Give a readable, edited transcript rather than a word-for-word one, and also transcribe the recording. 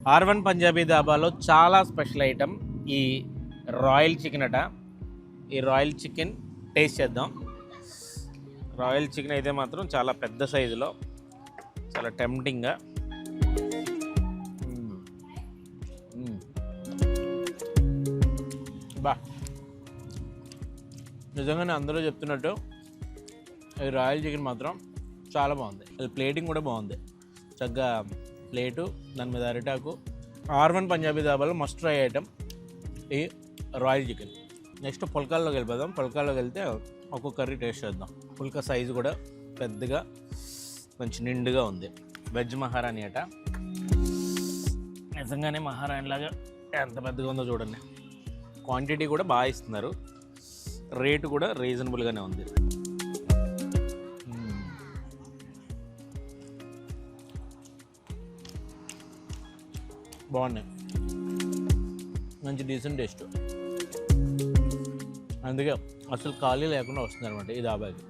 R1 Punjabi ధాబాలో చాలా special item ఈ royal chicken అట. ఈ రాయల్ చికెన్ టేస్ట్ చేద్దాం. రాయల్ చికెన్ అయితే మాత్రం చాలా పెద్ద సైజులో, చాలా టెంప్టింగ్గా. బా, నిజంగానే అందరూ చెప్తున్నట్టు ఈ రాయల్ చికెన్ మాత్రం చాలా బాగుంది. అది ప్లేటింగ్ కూడా బాగుంది. చక్కగా ప్లేటు, దాని మీద అరిటాకు. R1 పంజాబీ ధాబాలో మస్ట్ ట్రై ఐటమ్ ఈ రాయల్ చికెన్. నెక్స్ట్ పుల్కాల్లోకి వెళ్ళిపోదాం. పుల్కాల్లోకి వెళ్తే ఒక్కొక్క కర్రీ టేస్ట్ చేద్దాం. పుల్కా సైజు కూడా పెద్దగా మంచి నిండుగా ఉంది. వెజ్ మహారాణి అట. నిజంగానే మహారాణిలాగా ఎంత పెద్దగా ఉందో చూడండి. క్వాంటిటీ కూడా బాగా ఇస్తున్నారు. రేటు కూడా రీజనబుల్గానే ఉంది. బాగున్నాయి, మంచి డీసెంట్ టేస్ట్. అందుకే అసలు ఖాళీ లేకుండా వస్తుంది అనమాట ఈ ధాబాకి.